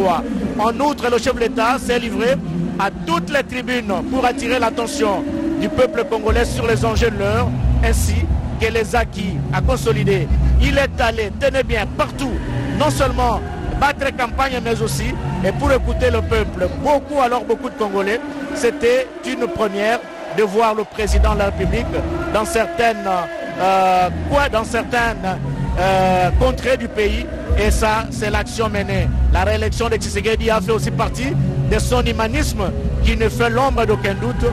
l'histoire. En outre, le chef de l'État s'est livré à toutes les tribunes pour attirer l'attention du peuple congolais sur les enjeux de l'heure, ainsi que les acquis à consolider. Il est allé, tenez bien, partout, non seulement battre campagne, mais aussi, et pour écouter le peuple, beaucoup de Congolais, c'était une première de voir le président de la République dans certaines contrées du pays. Et ça, c'est l'action menée. La réélection de Tshisekedi a fait aussi partie de son humanisme qui ne fait l'ombre d'aucun doute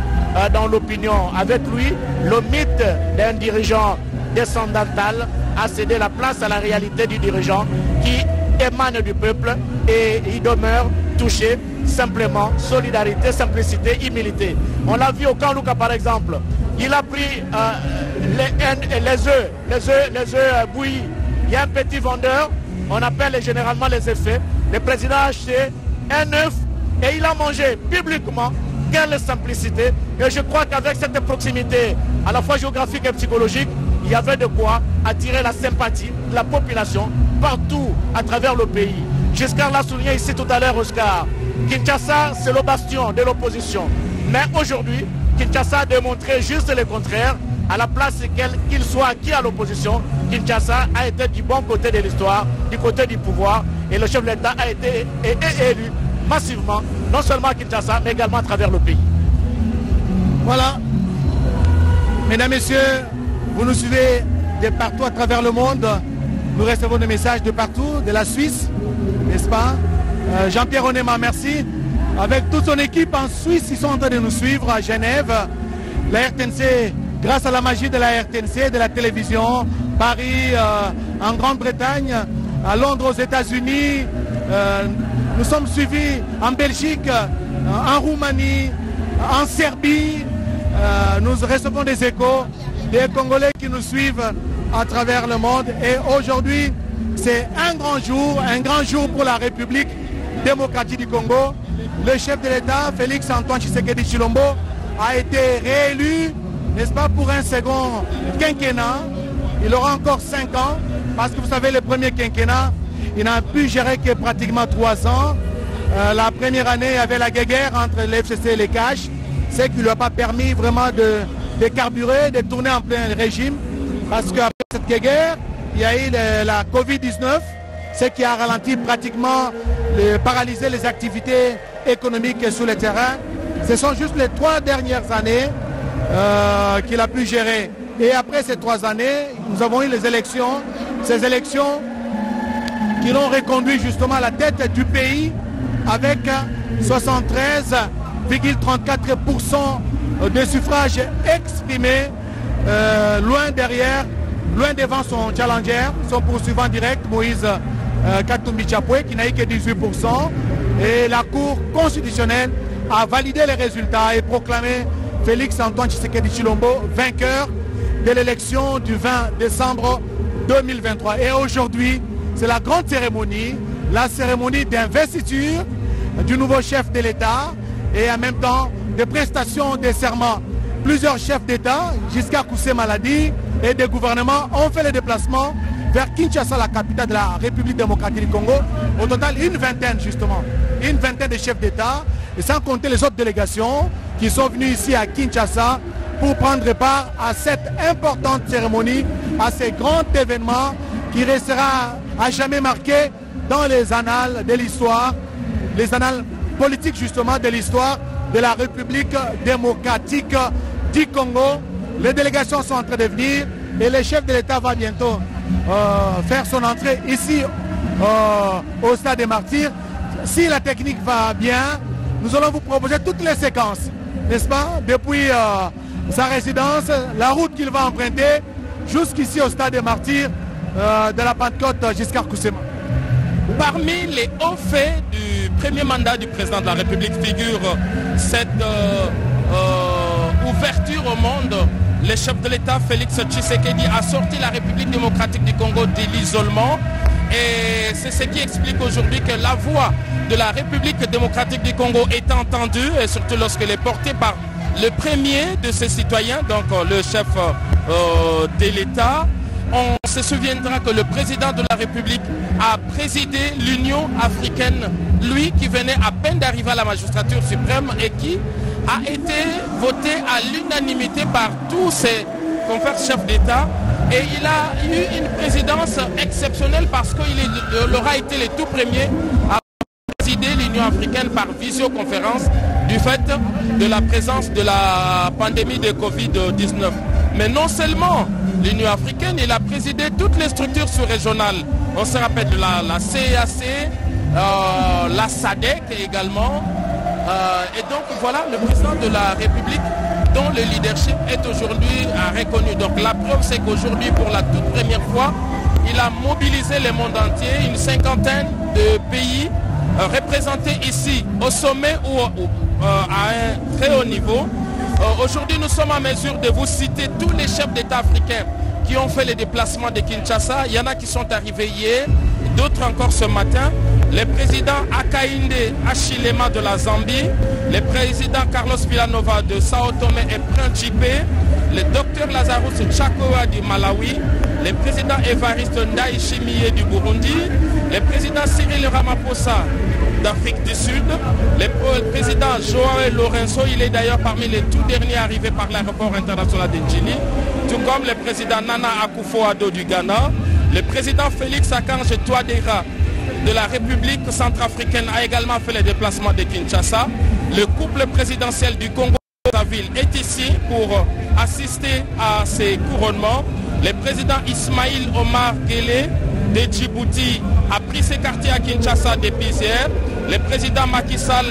dans l'opinion. Avec lui, le mythe d'un dirigeant descendantal a cédé la place à la réalité du dirigeant qui émane du peuple et il demeure touché simplement. Solidarité, simplicité, humilité. On l'a vu au camp Luka par exemple. Il a pris les œufs bouillis. Il y a un petit vendeur, on appelle généralement les effets. Le président a acheté un œuf et il a mangé publiquement. Quelle simplicité. Et je crois qu'avec cette proximité à la fois géographique et psychologique, il y avait de quoi attirer la sympathie de la population partout à travers le pays. Giscard l'a souligné ici tout à l'heure, Oscar. Kinshasa, c'est le bastion de l'opposition. Mais aujourd'hui, Kinshasa a démontré juste le contraire. À la place qu'il soit acquis à l'opposition, Kinshasa a été du bon côté de l'histoire, du côté du pouvoir. Et le chef de l'État a été élu massivement, non seulement à Kinshasa, mais également à travers le pays. Voilà. Mesdames, Messieurs, vous nous suivez de partout à travers le monde. Nous recevons des messages de partout, de la Suisse, n'est-ce pas? Jean-Pierre Onema, merci. Avec toute son équipe en Suisse, ils sont en train de nous suivre à Genève. La RTNC, grâce à la magie de la RTNC, de la télévision, Paris, en Grande-Bretagne, à Londres, aux États-Unis. Nous sommes suivis en Belgique, en Roumanie, en Serbie. Nous recevons des échos des Congolais qui nous suivent à travers le monde. Et aujourd'hui, c'est un grand jour pour la République démocratique du Congo. Le chef de l'État, Félix Antoine Tshisekedi Tshilombo, a été réélu, n'est-ce pas, pour un second quinquennat. Il aura encore 5 ans, parce que vous savez, le premier quinquennat, il n'a pu gérer que pratiquement 3 ans. La première année, il y avait la guerre entre l'FCC et les CACH, ce qui ne lui a pas permis vraiment de carburer, de tourner en plein régime, parce qu'après cette guerre, il y a eu la Covid-19, ce qui a ralenti pratiquement, paralysé les activités économiques sur le terrain. Ce sont juste les 3 dernières années qu'il a pu gérer. Et après ces 3 années, nous avons eu les élections, ces élections qui l'ont reconduit justement à la tête du pays avec 73,34% de suffrages exprimés, loin derrière, loin devant son challenger, son poursuivant direct, Moïse Katumbi Chapwe, qui n'a eu que 18%. Et la Cour constitutionnelle a validé les résultats et proclamé Félix Antoine Tshisekedi Tshilombo vainqueur de l'élection du 20 décembre 2023. Et aujourd'hui, c'est la grande cérémonie, la cérémonie d'investiture du nouveau chef de l'État et en même temps de prestations de serment. Plusieurs chefs d'État, Giscard Maladi et des gouvernements ont fait le déplacement vers Kinshasa, la capitale de la République démocratique du Congo. Au total, une vingtaine justement, une vingtaine de chefs d'État, et sans compter les autres délégations qui sont venues ici à Kinshasa pour prendre part à cette importante cérémonie, à ce grand événement qui restera à jamais marqué dans les annales de l'histoire, les annales politiques justement de l'histoire de la République démocratique du Congo. Les délégations sont en train de venir et le chef de l'État va bientôt faire son entrée ici au Stade des Martyrs. Si la technique va bien, nous allons vous proposer toutes les séquences, n'est-ce pas, depuis sa résidence, la route qu'il va emprunter jusqu'ici au Stade des Martyrs de la Pentecôte Giscard Coussema. Parmi les hauts faits du premier mandat du président de la République figure cette ouverture au monde. Le chef de l'État, Félix Tshisekedi, a sorti la République démocratique du Congo de l'isolement. Et c'est ce qui explique aujourd'hui que la voix de la République démocratique du Congo est entendue, et surtout lorsqu'elle est portée par le premier de ses citoyens, donc le chef de l'État. On se souviendra que le président de la République a présidé l'Union africaine lui qui venait à peine d'arriver à la magistrature suprême et qui a été voté à l'unanimité par tous ses confrères chefs d'État. Et il a eu une présidence exceptionnelle parce qu'il aura été le tout premier à présider l'Union africaine par visioconférence du fait de la présence de la pandémie de Covid-19. Mais non seulement l'Union africaine, il a présidé toutes les structures sous-régionales. On se rappelle de la CEAC, la SADC également. Et donc voilà le président de la République dont le leadership est aujourd'hui reconnu. Donc la preuve c'est qu'aujourd'hui pour la toute première fois, il a mobilisé le monde entier, une cinquantaine de pays représentés ici au sommet ou à un très haut niveau. Aujourd'hui nous sommes en mesure de vous citer tous les chefs d'État africains qui ont fait les déplacements de Kinshasa. Il y en a qui sont arrivés hier, d'autres encore ce matin. Le président Hakainde Hichilema de la Zambie, le président Carlos Villanova de Sao Tomé et Principe, le docteur Lazarus Chakoa du Malawi, le président Évariste Ndayishimiye du Burundi, le président Cyril Ramaphosa d'Afrique du Sud, le président Joao Lourenço, il est d'ailleurs parmi les tout derniers arrivés par l'aéroport international d'Indjili, tout comme le président Nana Akufo-Addo du Ghana, le président Félix Antoine Touadéra de la République centrafricaine a également fait les déplacements de Kinshasa. Le couple présidentiel du Congo-Brazzaville est ici pour assister à ces couronnements. Le président Ismaïl Omar Guelleh de Djibouti a pris ses quartiers à Kinshasa depuis hier. Le président Macky Sall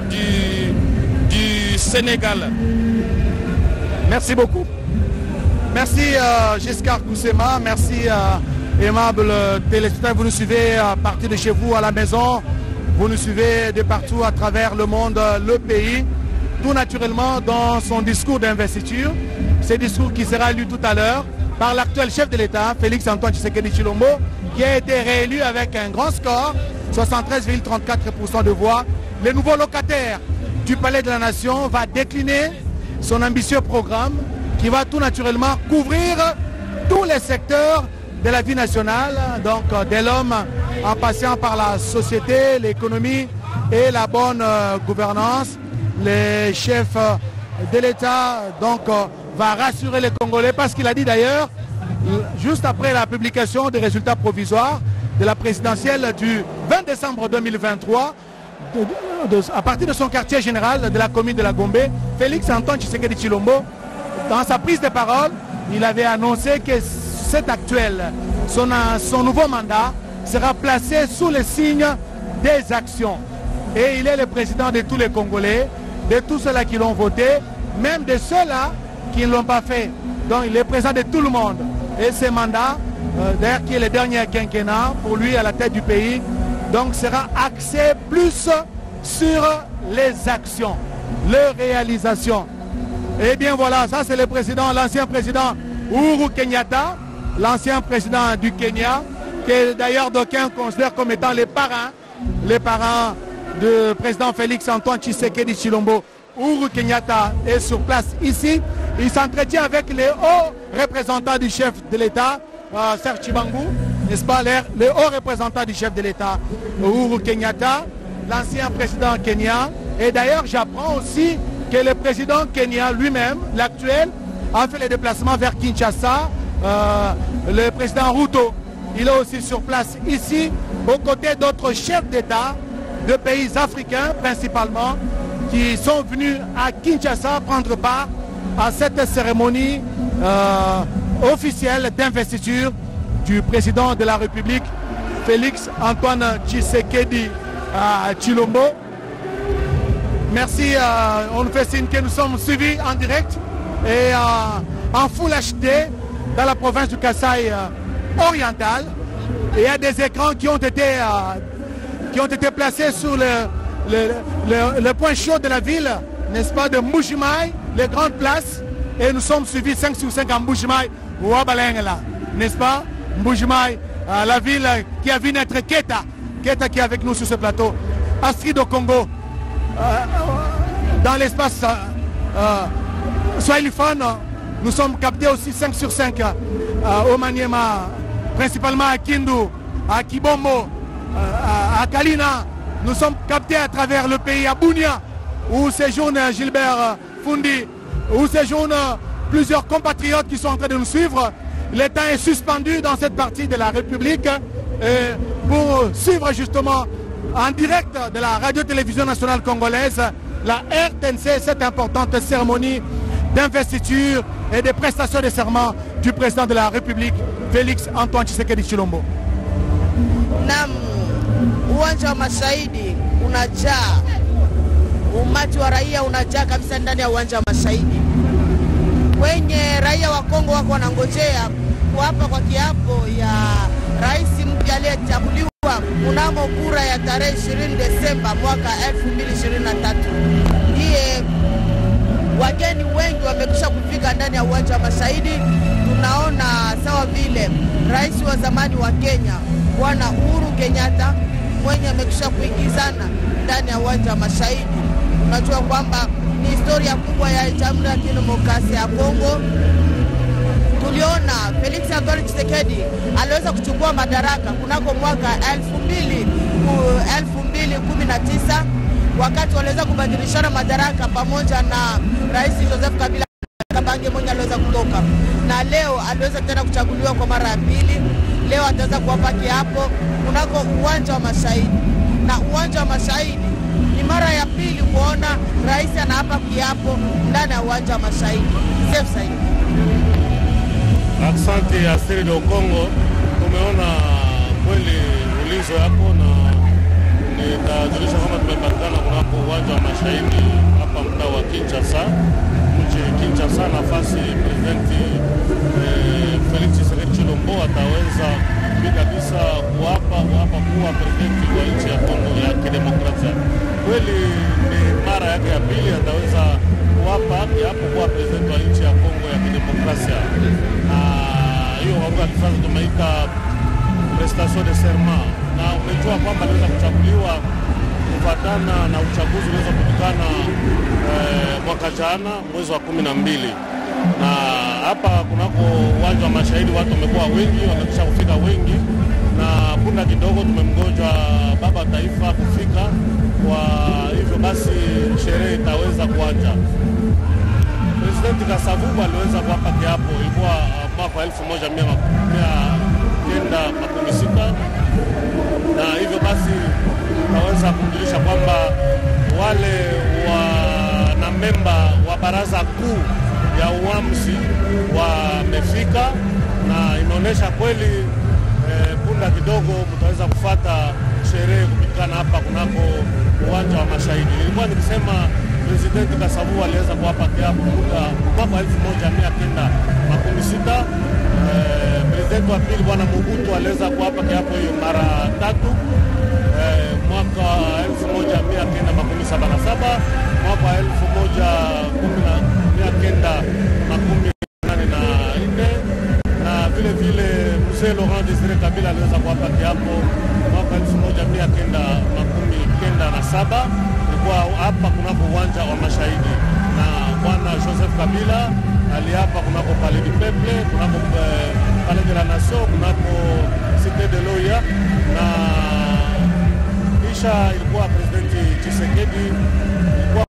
du Sénégal. Merci beaucoup. Merci Giscard Koussema, merci aimable téléspectateurs, vous nous suivez à partir de chez vous à la maison, vous nous suivez de partout à travers le monde, le pays, tout naturellement dans son discours d'investiture, ce discours qui sera lu tout à l'heure par l'actuel chef de l'État, Félix Antoine Tshisekedi Tshilombo, qui a été réélu avec un grand score, 73,34% de voix. Le nouveau locataire du Palais de la Nation va décliner son ambitieux programme qui va tout naturellement couvrir tous les secteurs de la vie nationale, donc de l'homme en passant par la société, l'économie et la bonne gouvernance. Le chef de l'État donc va rassurer les Congolais parce qu'il a dit d'ailleurs, juste après la publication des résultats provisoires de la présidentielle du 20 décembre 2023, à partir de son quartier général de la commune de la Gombe, Félix Antoine Tshisekedi Tshilombo, dans sa prise de parole, il avait annoncé que cet actuel, son nouveau mandat sera placé sous le signe des actions. Et il est le président de tous les Congolais, de tous ceux-là qui l'ont voté, même de ceux-là qui ne l'ont pas fait. Donc il est président de tout le monde. Et ce mandat, d'ailleurs qui est le dernier quinquennat pour lui à la tête du pays, donc sera axé plus sur les actions, les réalisations. Et bien voilà, ça c'est le président, l'ancien président Uhuru Kenyatta, l'ancien président du Kenya, que d'ailleurs d'aucuns considèrent comme étant les parrains du président Félix Antoine Tshisekedi Tshilombo. Uhuru Kenyatta est sur place ici. Il s'entretient avec les hauts représentants du chef de l'État, Serge Chibangu, n'est-ce pas, les hauts représentants du chef de l'État, Uhuru Kenyatta, l'ancien président Kenya. Et d'ailleurs, j'apprends aussi que le président Kenya lui-même, l'actuel, a fait les déplacements vers Kinshasa. Le président Ruto, il est aussi sur place ici, aux côtés d'autres chefs d'État de pays africains principalement, qui sont venus à Kinshasa prendre part à cette cérémonie officielle d'investiture du président de la République, Félix Antoine Tshisekedi Tshilombo. Merci, on nous fait signe que nous sommes suivis en direct et en Full HD dans la province du Kasaï oriental. Et il y a des écrans qui ont été placés sur le point chaud de la ville, n'est-ce pas, de Mbujimaï, les grandes places. Et nous sommes suivis 5 sur 5 en Mbujimaï, Ouabalengla, n'est-ce pas, Mbujimaï, la ville qui a vu naître Keta qui est avec nous sur ce plateau, Astrid au Congo, dans l'espace Swahiliphone, nous sommes captés aussi 5 sur 5 au Maniema, principalement à Kindu, à Kibombo, à Kalina, nous sommes captés à travers le pays à Bunia, où séjourne Gilbert Fundi, où séjournent plusieurs compatriotes qui sont en train de nous suivre. Le temps est suspendu dans cette partie de la République pour suivre justement en direct de la radio-télévision nationale congolaise, la RTNC, cette importante cérémonie d'investiture et de prestation de serment du président de la République, Félix Antoine Tshisekedi Tshilombo. Naam, uwanja wa Mashahidi unajaa, umati wa raia unajaa kabisa ndani ya uwanja wa Mashahidi. Wenye raia wa Kongo wako wanangojea kuapa kwa kiapo ya rais mpya aliyechaguliwa mnamo kura ya tarehe 20 Desemba mwaka 2023. Ndiye wageni wengi wamekwisha kufika ndani ya uwanja wa Mashahidi. Tunaona sawa vile rais wa zamani wa Kenya Bwana Uhuru Kenyatta mwenye amekwisha kuingizana ndani ya uwanja wa Mashahidi. Unajua kwamba ni historia kubwa ya Jamhuri ya Kidemokrasia ya Kongo. Tuliona Felix Antoine Tshisekedi aliweza kuchukua madaraka kunako mwaka 2019 wakati waliweza kubadilishana madaraka pamoja na Rais Joseph Kabila Kabange mwenye aliweza kutoka. Na leo aliweza tena kuchaguliwa kwa mara ya pili. Leo ataweza kuwapa kiapo kunako uwanja wa Mashahidi. Na uwanja wa Mashahidi ni mara ya pili kuona rais anaapa kiapo ndani ya uwanja wa Mashahidi. Safe Said. Asante ya Siri do Kongo, tumeona kweli ulizo yako na nitajulisha kama tumepatikana kunako uwanja wa Mashahidi hapa mtaa wa Kinshasa, mji Kinshasa, nafasi Presidenti Felix Tshisekedi Tshilombo ataweza kabisa kuapa kuwa presidenti wa nchi ya Kongo ya Kidemokrasia. Kweli ni mara yake ya pili ataweza kuapa hapo kuwa presidenti wa nchi ya Kongo ya Kidemokrasia. Hiyo kwa kifaransa tumeita prestation de serment, na umejua kwamba aliweza kuchaguliwa kufuatana na uchaguzi uliweza kupatikana mwaka jana mwezi wa 12. Na hapa kunako uwanja wa Mashahidi watu wamekuwa wengi, wamekisha kufika wengi, na punde kidogo tumemgoja baba taifa kufika. Kwa hivyo basi sherehe itaweza kuanza. Presidenti Kasavubu aliweza kuapa kiapo, ilikuwa mwaka 1996, na hivyo basi naweza kumjulisha kwamba wale wanamemba wa baraza kuu ya uamuzi wamefika, na inaonyesha kweli punde kidogo mtaweza kufuata sherehe kupikana hapa kunako uwanja wa Mashahidi. Nilikuwa nikisema Presidenti Kasavubu aliweza kuapa kiapo mwaka 1996. Presidenti wa pili Bwana Mobutu aliweza kuapa kiapo hiyo mara 3, mwaka 1977, mwaka 1984, na vile vile Mzee Laurent Desire Kabila aliweza kuapa kiapo mwaka 1997. Kwa hapa kunako uwanja wa Mashahidi, na Bwana Joseph Kabila aliapa kunako Palais du Peuple, kunako Palais de la Nation, kunako Cité de l'Oya, na kisha ilikuwa Presidenti Tshisekedi ilikuwa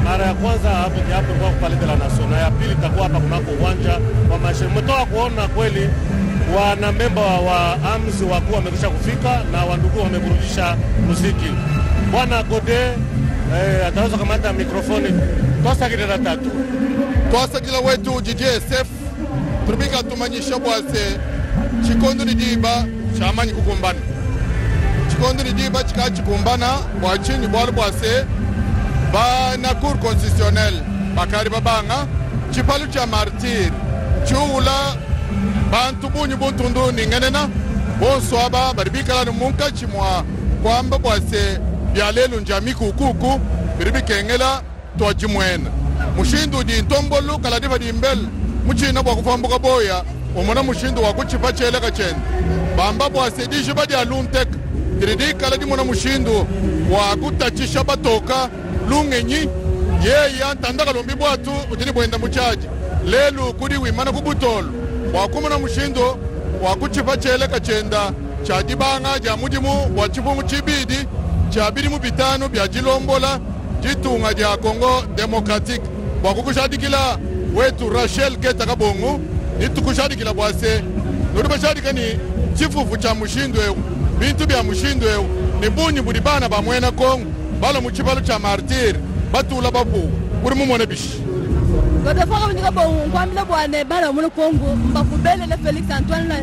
mara ya kwanza hapo kwa Palais de la Nation, na ya pili itakuwa hapa kunako uwanja wa Mashahidi. Mmetoka kuona kweli wana memba wa AMZI wakuu wamekwisha kufika na wandugu wameburudisha muziki. Bwana Gode ataweza kamata mikrofoni. Twasakira tatu. Twasakira wetu GJSF turubika tumanyisha bwase chikondo nidiba chamanyi kukumbana. Chikondo nidiba chikachikumbana bwachinyi bwali bwase ba na cour constitutionnelle bakari babanga chipalu cha martir chula bantu bunyi buntundu ningenena bonswaba baribikala numunka chimwa kwamba bwase byalelu njami kukuku biribikengela twajimwena mushindu di ntombolu kala diva di mbel muchina bwa kufambuka boya omona mushindu wa kuchipa chele kachende bamba bwase dishi badi aluntek diridi kala di mona mushindu wa kutachisha batoka lungenyi yeya ntandaka lombi bwatu utini bwenda muchaji lelu kudi wimana kubutolu wakumona mushindu wa kuchipa chele kachenda chadibanga jamudimu wachipungu chibidi chabiri mu bitano bya jilombola jitunga ja Congo Democratique bakukushadikila wetu Rachel Keta Kabongo nitukushadikila bwase nurubashadika ni chifufu cha mushindwe bintu bya mushindwe ni bunyi buri bana bamwena Kongo bala mu kibalo cha martyr batula babu uri mu mone bishi Gode fanga bintu Kabongo kwamile bwane bala mu Kongo mbakubele le Felix Antoine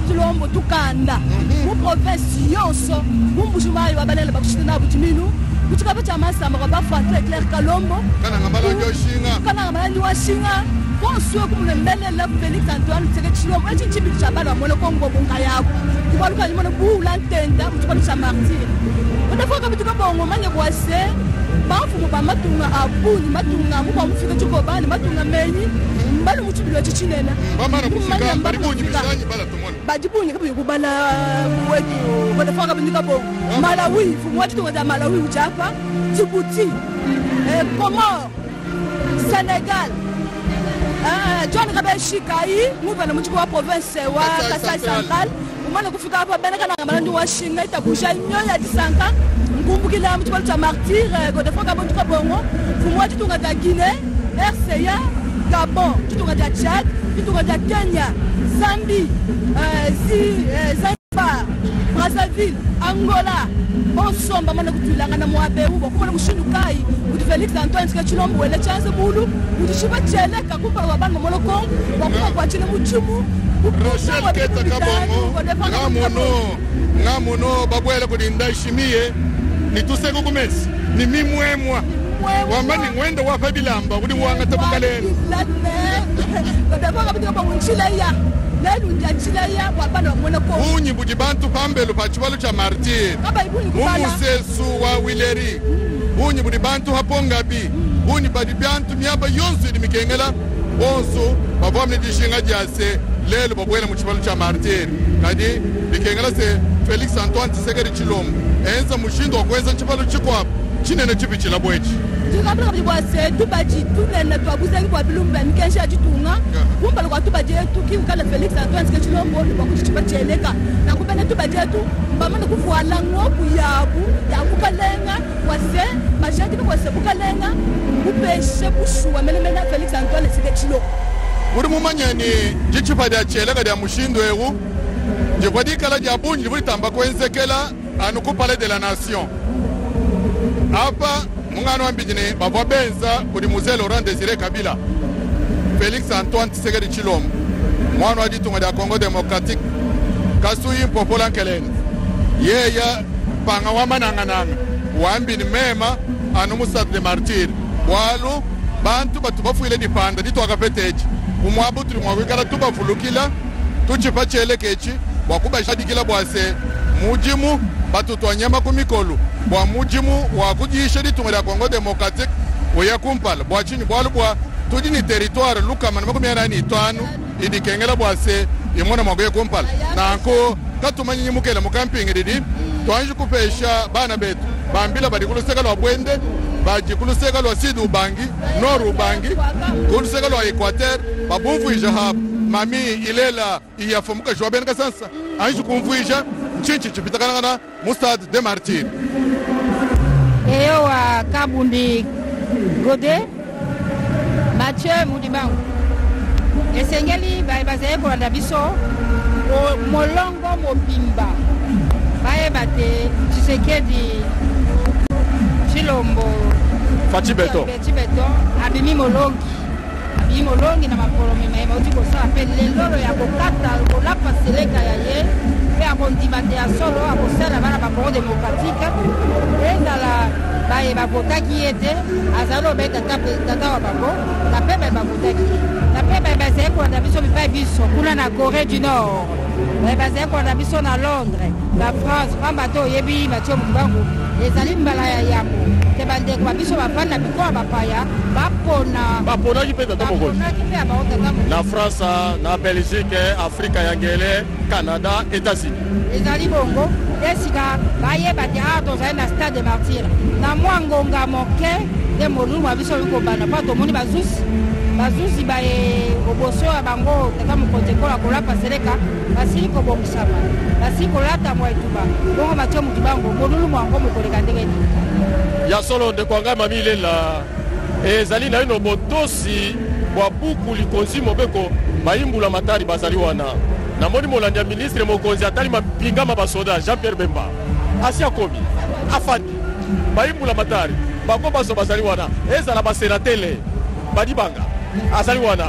Chilombo tukanda mu province yonso mu mbujumayi wabalele bakushitana butiminu kuchikaba cha masamba kwa bafuatile Claire Kalombo kana ngamala nyoshinga bonsoir kumule mbele la Felix Antoine Chilombo echi chibili cha bala mu Kongo bunga yabo kubaluka limone bula ntenda mutubali cha martyr Gode fanga bintu Kabongo manye bwase bafumu ba matunga abuni matunga mu kwa mufika chikobani matunga menyi mbali muchibilo chichinena bamana kufika bali bunyi bisanyi bala tumona bajibunye kabi kubala wetu badafaka bindika bo Malawi fumwati tunga Malawi uchapa Djibouti Comores Sénégal John Kabe Shikai muvana muchiko wa province wa Kasai Central umana kufika hapa beneka na ngamala wa shinga itabusha nyoya disanka ngumbukila muchiko cha martyr godefaka bindika bongo fumwati tunga da Guinée RCA Gabon tunga da Tchad tunga da Kenya Zambie, Zanzibar, Brazzaville, Angola, Bonsomba, Manakutulanga na Moabeu, Bakuma Mushindukai, with Felix Antoine Chilombo, and the chance of Mulu, with the Shiba Chele, Kakupa, Waban, Moloko, Bakuma, Wachina Muchumu, Rochelle Keta Kabongo, Ngamono, Babuela Kudinda Shimie, Nituseko Gomez, ni mimwemwa. Wambani ngwenda wafa bilamba uli mwanga tabukaleni Badafaka bindika bongo nchileya Ledu nchileya wabana wamwena Kongo Unyi budi bantu pambelu pa chibalo cha martyr Mumusesu wa Wileri Unyi budi bantu hapongabi Unyi badi bantu miyaba yonsu idi mikengela Onsu Babuamni dishinga jase Lelu babuela mchibalo cha martyr Kadi mikengela se Felix Antoine Tshisekedi Chilombo Enza mushindo wakweza nchibalo chikwapu Chinene chipi chilabwechi Tukabla kabibwase tubaji tunene twabuzangi kwa bilumba mikensha jitunga kumbala kwa tubaje tuki ukala Felix Antoine Chilombo kwa kuchipa cheleka na kubene tubaje tu mbamana kufuala ngoku yabu yakukalenga wase majati kwa sebukalenga kupeshe bushuwa melemena Felix Antoine Chilombo uri mumanyani jichipa dia cheleka dia mushindwe hu jekwadikala dia bunyi vulitamba kwenzekela anukupale de la nation Apa mungano ambijine bavwa benza kudi muzee Laurent Désiré Kabila Felix Antoine Tshisekedi Chilombo mwana wa jitunga da Congo Democratique kasuyi mpopola nkeleni yeya panga wamanangananga wambini mema anumusat de martyr walu bantu batubafuile dipanda ditwakapeteji umwabu tuli mwawikala tubafulukila tuchipa chele kechi wakuba shadikila bwase mujimu batutwanyama kumikolu bwa mujimu wa kujisha ditunga da Congo Democratique oya kumpala bwa chini bwa lubwa tudi ni territoire lukama na makumi yarani itwanu idikengela bwase imona mwagoye kumpala nanko katumanyi mukela mukampingi didi twanji kupesha bana betu bambila badikuluseka lwa bwende bajikuluseka lwa sud ubangi nord ubangi kuluseka lwa Equateur babumvuisha hapa mami ilela iyafomuka jwabene kasansa anji kumvuisha chinchi chipitakana Mustad de Martyr Eyo wa Kabundi Gode Mathieu Mudibangu Esengeli bazaye kolanda biso molongo mobimba baye bate Tshisekedi Chilombo Fati Beto abimi molongi na makolo mema oti kosala mpe lelolo ya kokata kolapa seleka ya ye mpe akondima te ya solo akosala bana ba Congo Démocratique ezala baye bavotaki ye te azali obeta tata wa bango na pembe bavotaki na pembe bazali kolanda biso mipai biso kuna na Corée du Nord bazali kolanda biso na Londres na France pamba te oyebi Mathieu Mudibangu ezali mbala ya yambo te bandeko babiso bafanda bikola bapaya baponaki mpe tata mokonzi na France na Belgique Afrika ya ngele Canada États-Unis ezali bongo esika bayeba te awa tozali na stade de martyr na mwa ngonga moke nde molulu mwa biso bikobana mpo tomoni bazuzi baye oboso ya bango tata mokonzi ekola kolapa seleka basili kobongisama basili kolata mwa etuba bongo batie motu bango molulu mwango mokoleka ndenge nini ya solo ndeko ngai mami lela ezali na ino botosi bwa buku likonzi mobeko bayimbula matari bazali wana namoni molandi ya ministre mokonzi atali mapingama basoda Jean-Pierre Bemba asi akomi afandi bayimbula matari bango baso bazali wana ezala basenatele badibanga azali wana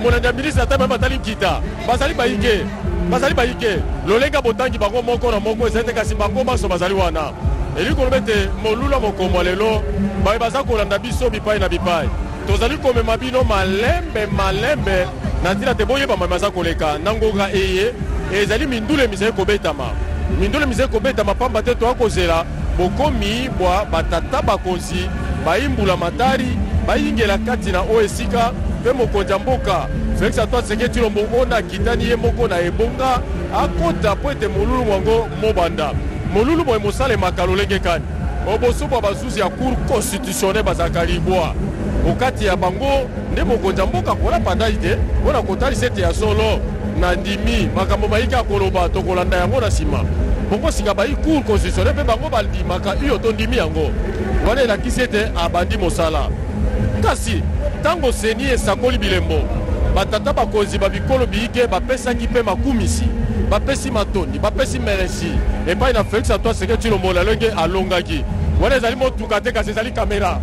molandi ya ministre atali matali nkita bazali bayike lolenga botangi bango moko na moko ezali te kasi bango baso bazali wana eli koloba te molulu mokombo lelo baye baza kolanda biso bipai na bipai tozali komema bino malembe na ntina te boyeba mama aza koleka na ngonga eye ezali mindule mizali kobetama pamba te toakozela bokomi bwa batata bakonzi bayimbula matari bayingela kati na o esika mpe mokonzi ya mboka Félix Antoine Tshisekedi Tshilombo ona akitani ye moko na ebonga akota po ete molulu mwango mobanda molulu boye mosalemaka lolenge kani oboso bwa bazuzi ya cour constitutionnel bazalaka libwa okati ya bango nde mokonzi ya mboka kolapa ndai te mpona kotalisa ete ya solo na ndimi makambo bayiki ya koloba tokolanda yango na nsima bongo singa bayi cour constitutionnel mpe bango bandimaka iyo to ndimi yango wana elakisi ete abandi mosala kasi ntango seni esakoli bilembo batata bakonzi babikolo biyike bapesaki mpe makumisi bapesi matondi bapesi meresi epai na Félix Antoine Tshisekedi Tshilombo lolenge alongaki wana ezali motuka te kasi ezali kamera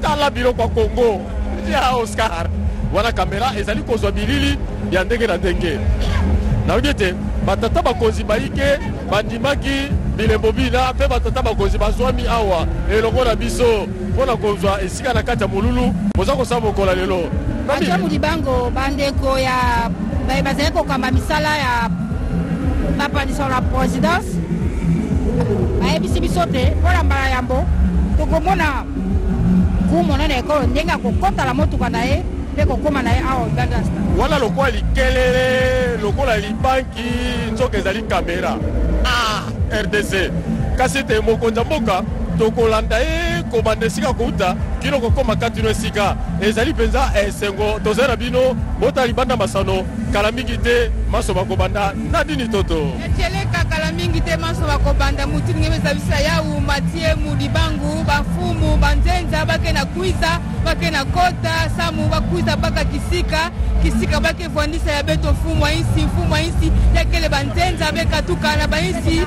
tala biloko ya Kongo ya Oscar wana kamera ezali kozwa bilili ya ndenge na ndenge nayoki ete batata bakonzi bayike bandimaki bilembo bina mpe batata bakonzi bazwami awa elongo na biso mpona kozwa esika na kati ya molulu boza kosala mokola lelo batia mulibango bandeko ya bazali kokamba misala ya bapandiso na présidence bayebisi biso te mpona mbala yambo tokomona kumonene ekolo ndenge akokotala motuka na ye mpe kokóma na ye awa uganda wana lokola likelele lokola libanki nzoka ezali kamera RDC kasi te mokonzi ya mboka tokolanda ye kobanda esika kouta kino kokóma kati no esika ezali mpenza esengo tozali na bino bota libanda masano kala mingi te maso bakobanda na dini toto etieleka kala mingi te maso bakobanda mutini ngemeza bisa yawu matie mulibangu bafumu banzenza bake na kuiza bake na kota samu bakuiza baka kisika bake vwandisa ya beto fumu wa insi yakele banzenza bekatuka na bainsi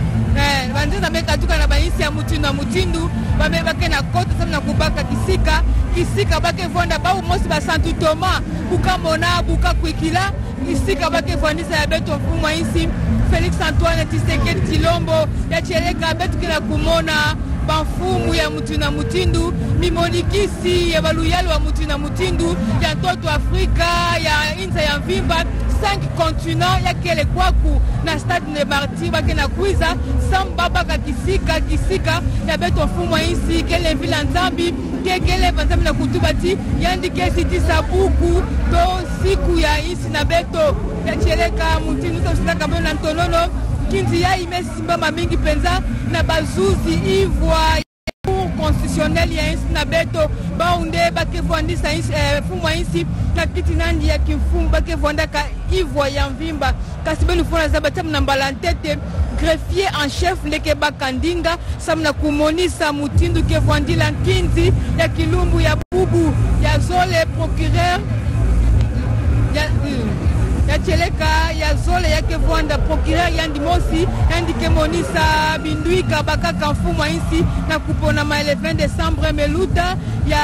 banzenza bekatuka na bainsi ya mutindu na mutindu bame bake na kota samu na kubaka kisika bake vonda bau mosi basantu toma bukamona buka kwikila kisika bake vwandisa ya beto fumu wa insi Félix Antoine Tshisekedi Tshilombo ya cheleka betu kila kumona bafumu ya mutu na mutindu mimonikisi ya baluyali wa mutu na mutindu ya ntoto Afrika ya inza ya mvimba 5 continents ya kele kwaku na stade de Martyr bake na kuiza samba baka kisika ya beto fumu wa insi kele vila nzambi kekele banzambi na kutubati yandike siti sabuku to siku ya insi na beto ya cheleka mutindu tositaka beno na ntonono kinzi ya imesimba mamingi penza na bazuzi ivwa constitutionnel ya insi na beto baunde bakevwandisa fumu ya insi na kiti nandi ya kifumu bakevwandaka ivwa ya mvimba kasi benu fona za batamu na mbala ntete greffier en chef ndeke bakandinga samu na kumonisa mutindu kevwandila nkinzi ya kilumbu ya bubu ya zole procureur ya cheleka ya zole yake vwanda procureur yandi mosi yandike monisa binduika bakaka mfumu insi na kupona ma 20 décembre meluta ya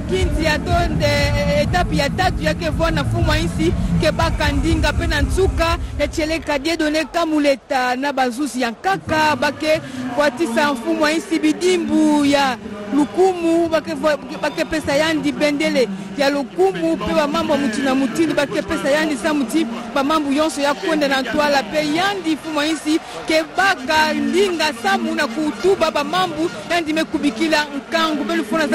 kinzi ya tonde etape ya tatu yake vwanda mfumu insi ke bakandinga pe na nsuka ya cheleka diedone kamuleta na bazusi ya nkaka bake kwatisa mfumu insi bidimbu ya lukumu bake pesa yandi bendele ya lukumu pe bamambo mutu na mutindi bake pesa yandi sa muti bamambu yonso ya kwenda na ntwala pe yandi fumu insi ke baka ndinga samu na kutuba bamambu yandi mekubikila nkangu belu fona